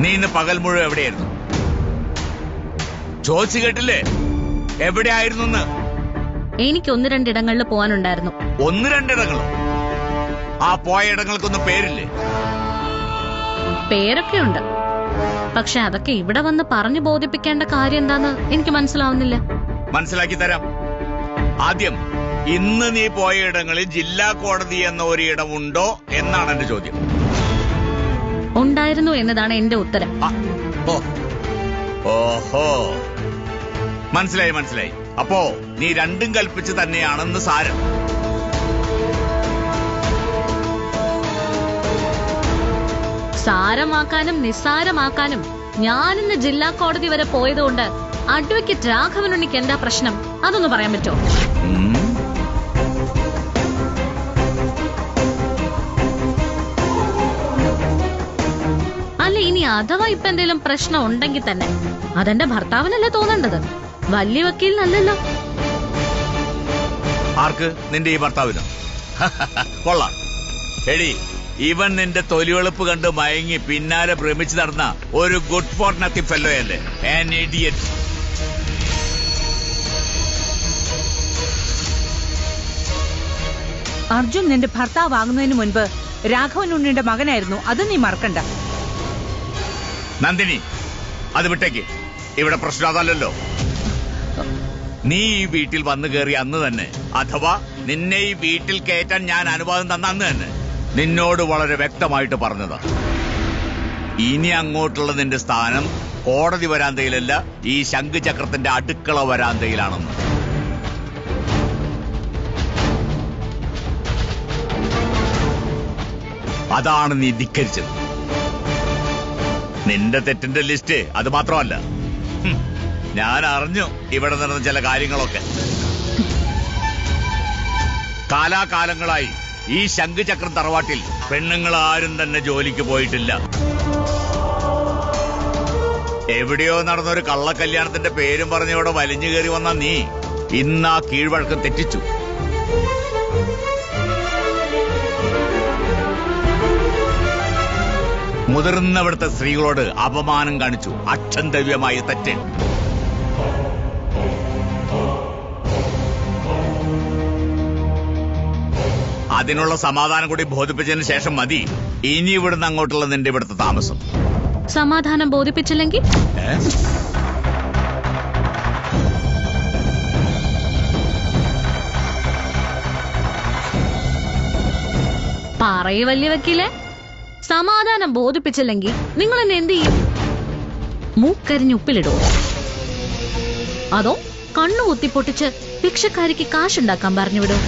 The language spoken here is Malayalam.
നീ ഇന്ന് പകൽ മുഴുവൻ എവിടെയായിരുന്നു? ചോദിച്ചു കേട്ടില്ലേ എവിടെയായിരുന്നു? എനിക്ക് 1-2 ഇടങ്ങളിൽ പോകാനുണ്ടായിരുന്നു. 1-2 ഇടങ്ങളോ? ആ പോയ ഇടങ്ങൾക്കൊന്നും പേരില്ലേ? പേരൊക്കെ ഉണ്ട്, പക്ഷെ അതൊക്കെ ഇവിടെ വന്ന് പറഞ്ഞു ബോധിപ്പിക്കേണ്ട കാര്യം എന്താന്ന് എനിക്ക് മനസ്സിലാവുന്നില്ല. മനസ്സിലാക്കി തരാം. ആദ്യം, ഇന്ന് നീ പോയ ഇടങ്ങളിൽ ജില്ലാ കോടതി എന്ന ഒരു ഇടമുണ്ടോ എന്നാണ് എന്റെ ചോദ്യം. ഉണ്ടായിരുന്നു എന്നതാണ് എന്റെ ഉത്തരം. ഓഹോ, മനസ്സിലായി. അപ്പോ നീ രണ്ടും കൽപ്പിച്ച് തന്നെയാണെന്ന് സാരം. സാരമാക്കാനും നിസ്സാരമാക്കാനും ഞാനിന്ന് ജില്ലാ കോടതി വരെ പോയതുകൊണ്ട് അഡ്വക്കേറ്റ് രാഘവനുണ്ണിക്ക് എന്താ പ്രശ്നം? അതൊന്ന് പറയാൻ പറ്റുമോ? അല്ല, ഇനി അഥവാ ഇപ്പൊ എന്തെങ്കിലും പ്രശ്നം ഉണ്ടെങ്കിൽ തന്നെ അതെന്റെ ഭർത്താവിനല്ലേ തോന്നേണ്ടത്, വലിയ വക്കീലിനല്ലല്ലോ. ആർക്ക്? നിന്റെ ഈ ഭർത്താവിനോ? കൊള്ളാം. എടി, ഇവൻ നിന്റെ തൊലിവെളുപ്പ് കണ്ട് മയങ്ങി പിന്നാലെ ഭ്രമിച്ചു നടന്ന ഒരു ഗുഡ് ഫോർ നത്തിങ് ഫെല്ലോയല്ലേ, ആൻ ഇഡിയറ്റ്. അർജുൻ നിന്റെ ഭർത്താവാകുന്നതിന് മുൻപ് രാഘവൻ ഉണ്ണിയുടെ മകനായിരുന്നു, അത് നീ മറക്കണ്ട. നന്ദിനി, അത് വിട്ടേക്ക്. ഇവിടെ പ്രശ്നം അതല്ലല്ലോ. നീ ഈ വീട്ടിൽ വന്നു കയറി അന്ന് തന്നെ, അഥവാ നിന്നെ ഈ വീട്ടിൽ കയറ്റാൻ ഞാൻ അനുവാദം തന്ന അന്ന് തന്നെ നിന്നോട് വളരെ വ്യക്തമായിട്ട് പറഞ്ഞതാ. ഇനി അങ്ങോട്ടുള്ള നിന്റെ സ്ഥാനം കോടതി വരാന്തയിലല്ല, ഈ ശംഖുചക്രത്തിന്റെ അടുക്കള വരാന്തയിലാണെന്ന്. അതാണ് നീ ധിക്കരിച്ചത്. നിന്റെ തെറ്റിന്റെ ലിസ്റ്റ് അത് മാത്രമല്ല, ഞാൻ അറിഞ്ഞു ഇവിടെ നടന്ന ചില കാര്യങ്ങളൊക്കെ. കാലാകാലങ്ങളായി ഈ ശംഖുചക്രം തറവാട്ടിൽ പെണ്ണുങ്ങൾ ആരും തന്നെ ജോലിക്ക് പോയിട്ടില്ല. എവിടെയോ നടന്നൊരു കള്ളക്കല്യാണത്തിന്റെ പേരും പറഞ്ഞ് ഇവിടെ വലിഞ്ഞു കയറി വന്ന നീ ഇന്ന് ആ കീഴ്വഴക്കം തെറ്റിച്ചു. മുതിർന്നവിടുത്തെ സ്ത്രീകളോട് അപമാനം കാണിച്ചു. അക്ഷന്തവ്യമായ തെറ്റ്. അതിനുള്ള സമാധാനം കൂടി ബോധിപ്പിച്ചതിന് ശേഷം മതി ഇനി ഇവിടുന്ന് അങ്ങോട്ടുള്ള നിന്റെ ഇവിടുത്തെ താമസം. സമാധാനം ബോധിപ്പിച്ചില്ലെങ്കിൽ പറയ് വലിയ വക്കീലെ, സമാധാനം ബോധിപ്പിച്ചില്ലെങ്കിൽ നിങ്ങൾ എന്നെ എന്ത് ചെയ്യും? മൂക്കരിഞ്ഞ് ഉപ്പിലിടുവോ? അതോ കണ്ണു കുത്തിപ്പൊട്ടിച്ച് ഭിക്ഷക്കാരിക്ക് കാശുണ്ടാക്കാൻ പറഞ്ഞു വിടും?